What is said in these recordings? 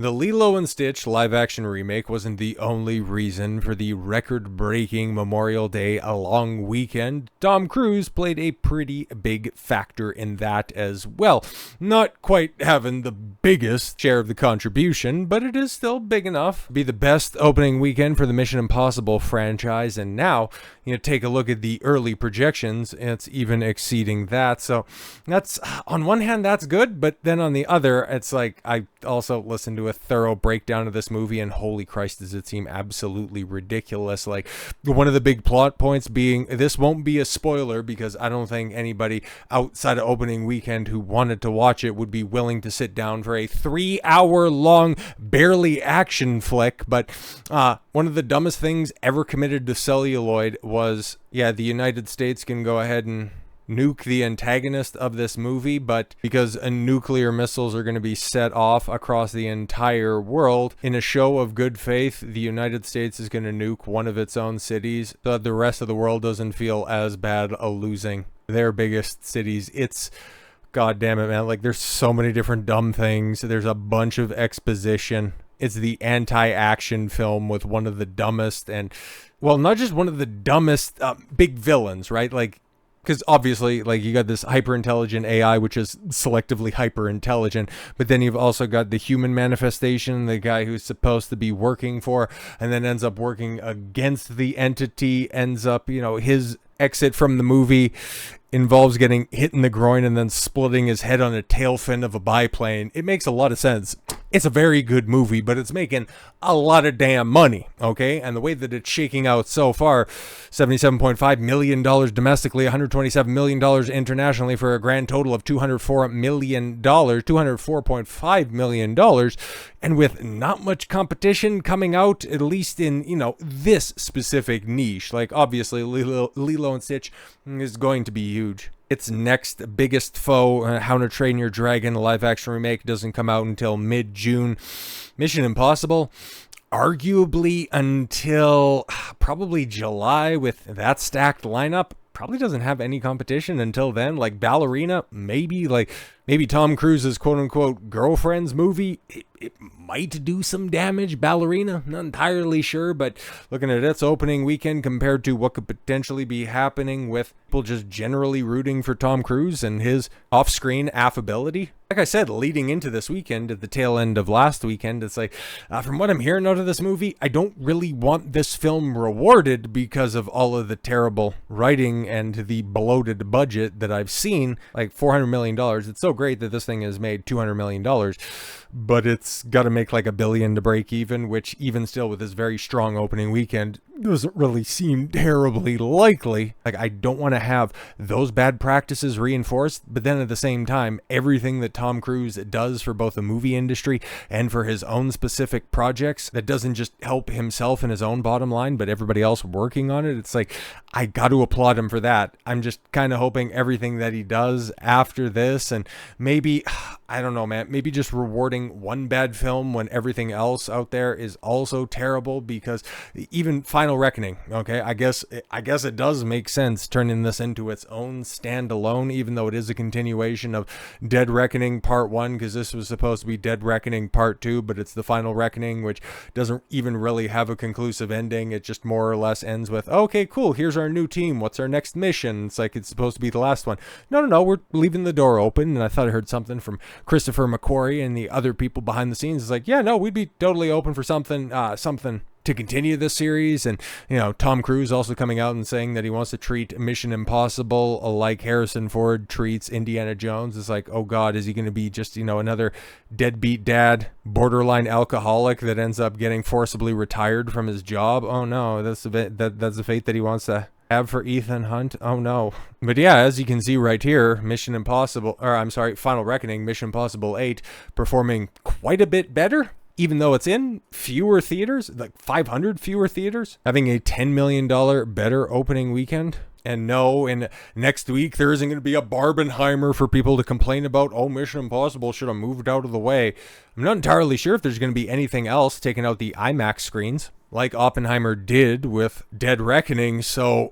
The Lilo and Stitch live-action remake wasn't the only reason for the record-breaking Memorial Day a long weekend. Tom Cruise played a pretty big factor in that as well. Not quite having the biggest share of the contribution, but it is still big enough to be the best opening weekend for the Mission Impossible franchise. And now, take a look at the early projections, it's even exceeding that. So that's, on one hand, that's good, but then on the other, it's like, I also listened to a thorough breakdown of this movie, and holy Christ, does it seem absolutely ridiculous. Like, one of the big plot points being, this won't be a spoiler because I don't think anybody outside of opening weekend who wanted to watch it would be willing to sit down for a 3-hour long barely action flick. But one of the dumbest things ever committed to celluloid was, the United States can go ahead and nuke the antagonist of this movie, but because nuclear missiles are going to be set off across the entire world, in a show of good faith, the United States is going to nuke one of its own cities so that the rest of the world doesn't feel as bad losing their biggest cities. It's, god damn it, man, like, there's so many different dumb things. There's a bunch of exposition. It's the anti-action film with one of the dumbest and, well, not just one of the dumbest big villains, right? Like, because obviously, like, you got this hyper-intelligent AI, which is selectively hyper-intelligent, but then you've also got the human manifestation, the guy who's supposed to be working for, and then ends up working against the entity, ends up, his exit from the movie involves getting hit in the groin and then splitting his head on a tail fin of a biplane. It makes a lot of sense. It's a very good movie, but it's making a lot of damn money, okay? And the way that it's shaking out so far, $77.5 million domestically, $127 million internationally, for a grand total of $204 million, $204.5 million, and with not much competition coming out, at least in, this specific niche. Like, obviously, Lilo and Stitch is going to be huge. Its next biggest foe, How to Train Your Dragon, a live-action remake, doesn't come out until mid-June. Mission Impossible, arguably until probably July with that stacked lineup. Probably doesn't have any competition until then. Like, Ballerina, maybe Tom Cruise's quote-unquote girlfriend's movie, it might do some damage. Ballerina, not entirely sure, but looking at its opening weekend compared to what could potentially be happening with people just generally rooting for Tom Cruise and his off-screen affability. Like I said, leading into this weekend, at the tail end of last weekend, it's like, from what I'm hearing out of this movie, I don't really want this film rewarded because of all of the terrible writing and the bloated budget that I've seen. Like, $400 million. It's so great that this thing has made $200 million, but it's got to make like $1 billion to break even, which even still with this very strong opening weekend doesn't really seem terribly likely. Like, I don't want to have those bad practices reinforced, but then at the same time, everything that Tom Cruise does for both the movie industry and for his own specific projects, that doesn't just help himself and his own bottom line, but everybody else working on it. It's like, I got to applaud him for that. I'm just kind of hoping everything that he does after this, and maybe, I don't know, man, maybe just rewarding one bad film when everything else out there is also terrible, because even Final Reckoning, okay, I guess it does make sense turning this into its own standalone, even though it is a continuation of Dead Reckoning Part 1, because this was supposed to be Dead Reckoning Part 2, but it's the Final Reckoning, which doesn't even really have a conclusive ending. It just more or less ends with, okay, cool, here's our new team, what's our next mission? It's like it's supposed to be the last one. No, we're leaving the door open, and I thought I heard something from Christopher McQuarrie and the other people behind the scenes. It's like, yeah, no, we'd be totally open for something to continue this series. And Tom Cruise also coming out and saying that he wants to treat Mission Impossible like Harrison Ford treats Indiana Jones. It's like, oh god, is he going to be just another deadbeat dad, borderline alcoholic that ends up getting forcibly retired from his job? Oh no, that's the fate that he wants to have for Ethan Hunt. Oh no. But yeah, as you can see right here, Final Reckoning, Mission Impossible 8, performing quite a bit better, even though it's in fewer theaters, like 500 fewer theaters, having a $10 million better opening weekend. And no, in next week, there isn't going to be a Barbenheimer for people to complain about. Oh, Mission Impossible should have moved out of the way. I'm not entirely sure if there's going to be anything else taking out the IMAX screens, like Oppenheimer did with Dead Reckoning. So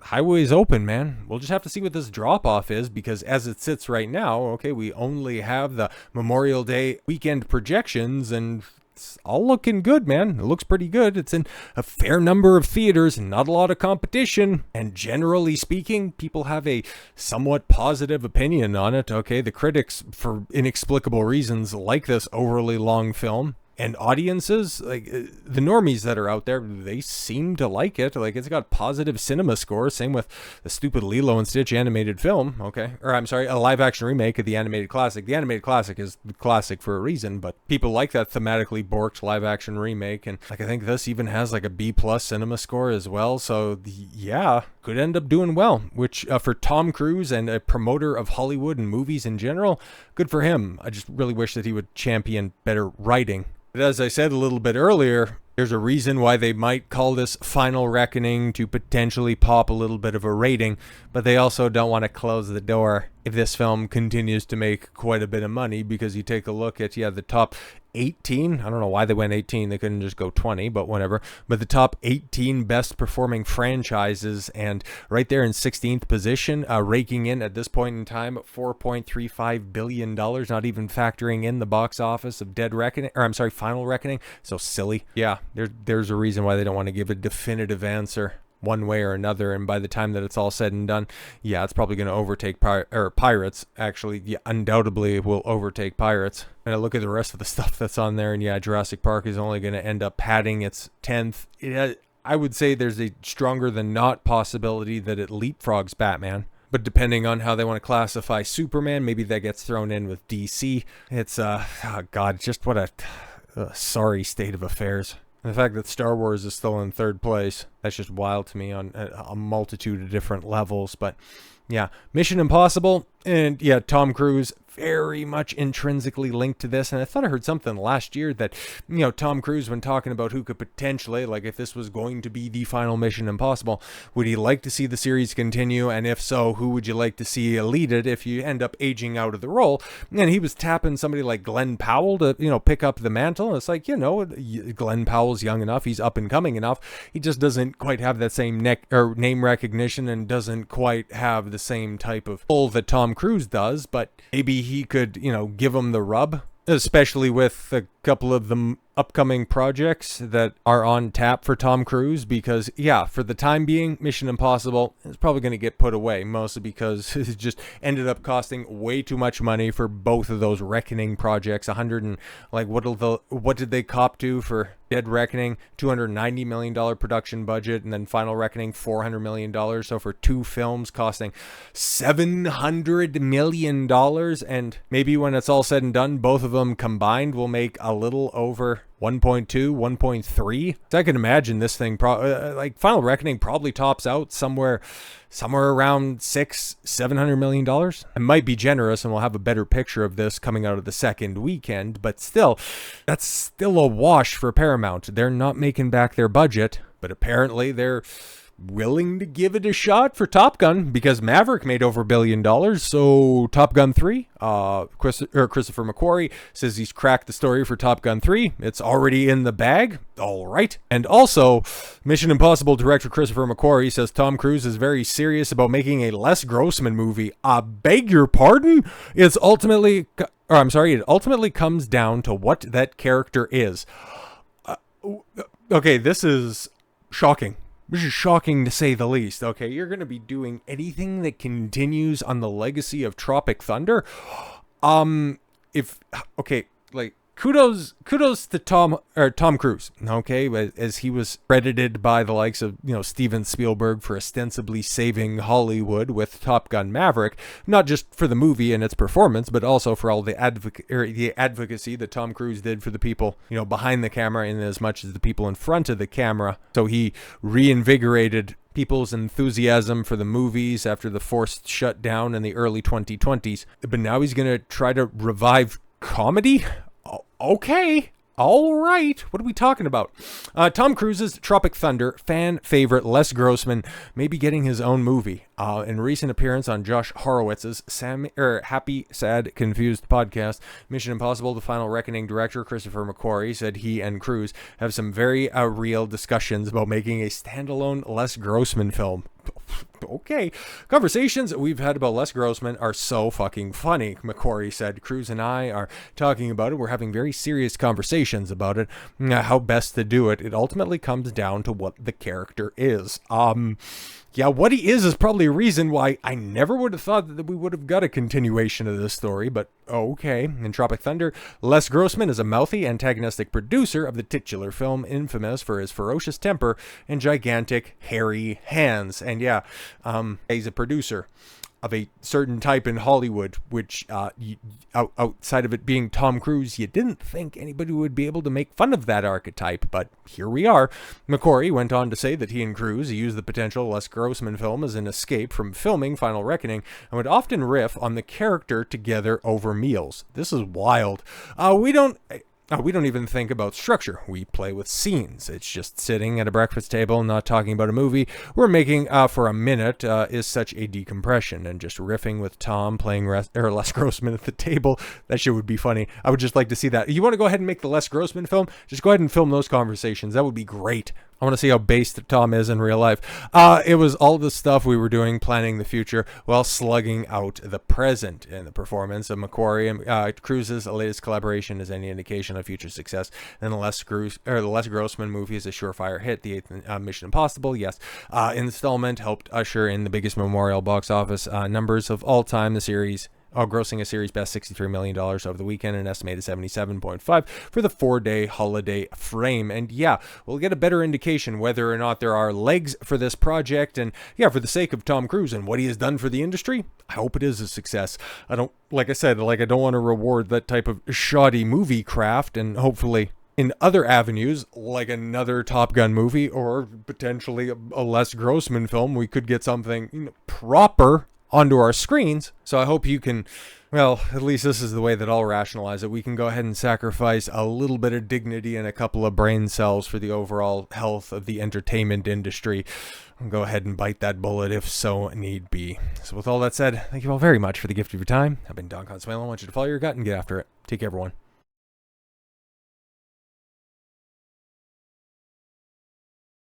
highway's open, man. We'll just have to see what this drop-off is, because as it sits right now, okay, we only have the Memorial Day weekend projections, and it's all looking good, man. It looks pretty good. It's in a fair number of theaters, not a lot of competition, and generally speaking, people have a somewhat positive opinion on it. Okay, the critics, for inexplicable reasons, like this overly long film. And audiences, like the normies that are out there, they seem to like it. Like, it's got positive cinema scores. Same with the stupid Lilo and Stitch animated film, okay? Or I'm sorry, a live action remake of the animated classic. The animated classic is the classic for a reason, but people like that thematically borked live action remake. And like, I think this even has like a B+ cinema score as well. So yeah, could end up doing well, which for Tom Cruise and a promoter of Hollywood and movies in general, good for him. I just really wish that he would champion better writing. But as I said a little bit earlier, there's a reason why they might call this Final Reckoning, to potentially pop a little bit of a rating, but they also don't want to close the door if this film continues to make quite a bit of money, because you take a look at, the top 18, I don't know why they went 18, they couldn't just go 20, but whatever, but the top 18 best performing franchises, and right there in 16th position, raking in at this point in time $4.35 billion, not even factoring in the box office of Final Reckoning. So silly. Yeah, there's a reason why they don't want to give a definitive answer one way or another, and by the time that it's all said and done, it's probably going to overtake Pirates. Actually, undoubtedly it will overtake Pirates. And I look at the rest of the stuff that's on there, and Jurassic Park is only going to end up padding its 10th. I would say there's a stronger than not possibility that it leapfrogs Batman. But depending on how they want to classify Superman, maybe that gets thrown in with DC. It's, just what a sorry state of affairs. And the fact that Star Wars is still in third place, that's just wild to me on a multitude of different levels. But yeah, Mission Impossible, and Tom Cruise, very much intrinsically linked to this. And I thought I heard something last year that, Tom Cruise, when talking about who could potentially, like, if this was going to be the final Mission Impossible, would he like to see the series continue? And if so, who would you like to see lead it if you end up aging out of the role? And he was tapping somebody like Glenn Powell to, pick up the mantle. And it's like, Glenn Powell's young enough. He's up and coming enough. He just doesn't quite have that same name recognition, and doesn't quite have the same type of pull that Tom Cruise does. But maybe he could, give him the rub, especially with a couple of the upcoming projects that are on tap for Tom Cruise, because for the time being, Mission Impossible is probably going to get put away, mostly because it just ended up costing way too much money for both of those Reckoning projects. What did they cop to for Dead Reckoning? $290 million production budget, and then Final Reckoning $400 million. So for two films costing $700 million, and maybe when it's all said and done, both of them combined will make a little over 1.2, 1.3. So I can imagine this thing, Final Reckoning probably tops out somewhere around $700 million. I might be generous, and we'll have a better picture of this coming out of the second weekend, but still, that's still a wash for Paramount. They're not making back their budget, but apparently they're willing to give it a shot for Top Gun, because Maverick made over $1 billion. So Top Gun 3, Christopher McQuarrie says he's cracked the story for Top Gun 3. It's already in the bag. All right. And also, Mission Impossible director Christopher McQuarrie says Tom Cruise is very serious about making a Les Grossman movie. I beg your pardon? It ultimately comes down to what that character is. Okay, this is shocking. This is shocking to say the least. Okay, you're going to be doing anything that continues on the legacy of Tropic Thunder. Kudos to Tom Cruise, okay, as he was credited by the likes of, Steven Spielberg for ostensibly saving Hollywood with Top Gun Maverick, not just for the movie and its performance, but also for all the advocacy that Tom Cruise did for the people, behind the camera, in as much as the people in front of the camera. So he reinvigorated people's enthusiasm for the movies after the forced shutdown in the early 2020s. But now he's going to try to revive comedy? Okay. All right. What are we talking about? Tom Cruise's Tropic Thunder fan favorite Les Grossman may be getting his own movie. In a recent appearance on Josh Horowitz's Happy, Sad, Confused podcast, Mission Impossible: The Final Reckoning director Christopher McQuarrie said he and Cruise have some very real discussions about making a standalone Les Grossman film. Okay. Conversations we've had about Les Grossman are so fucking funny, McQuarrie said. Cruise and I are talking about it. We're having very serious conversations about it. How best to do it. It ultimately comes down to what the character is. Yeah, what he is probably a reason why I never would have thought that we would have got a continuation of this story, but okay. In Tropic Thunder, Les Grossman is a mouthy, antagonistic producer of the titular film, infamous for his ferocious temper and gigantic, hairy hands. And yeah, he's a producer of a certain type in Hollywood, which outside of it being Tom Cruise, you didn't think anybody would be able to make fun of that archetype, but here we are. McQuarrie went on to say that he and Cruise used the potential Les Grossman film as an escape from filming Final Reckoning and would often riff on the character together over meals. This is wild. We don't even think about structure. We play with scenes. It's just sitting at a breakfast table, not talking about a movie we're making for a minute is such a decompression. And just riffing with Tom playing Les Grossman at the table, that shit would be funny. I would just like to see that. You want to go ahead and make the Les Grossman film? Just go ahead and film those conversations. That would be great. I want to see how based Tom is in real life. It was all the stuff we were doing, planning the future, while slugging out the present. And the performance of McQuarrie and Cruise's latest collaboration is any indication of future success. And the Les Grossman movie is a surefire hit. The eighth Mission Impossible, yes, installment helped usher in the biggest memorial box office numbers of all time. The series grossing a series best $63 million over the weekend, and an estimated 77.5 for the 4-day holiday frame. And yeah, we'll get a better indication whether or not there are legs for this project. And yeah, for the sake of Tom Cruise and what he has done for the industry, I hope it is a success. I don't want to reward that type of shoddy movie craft, and hopefully in other avenues, like another Top Gun movie or potentially a Les Grossman film, we could get something proper onto our screens. So I hope you can, well, at least this is the way that I'll rationalize it. We can go ahead and sacrifice a little bit of dignity and a couple of brain cells for the overall health of the entertainment industry. I'll go ahead and bite that bullet if so need be. So with all that said, thank you all very much for the gift of your time. I've been Don Consuelo. I want you to follow your gut and get after it. Take care, everyone.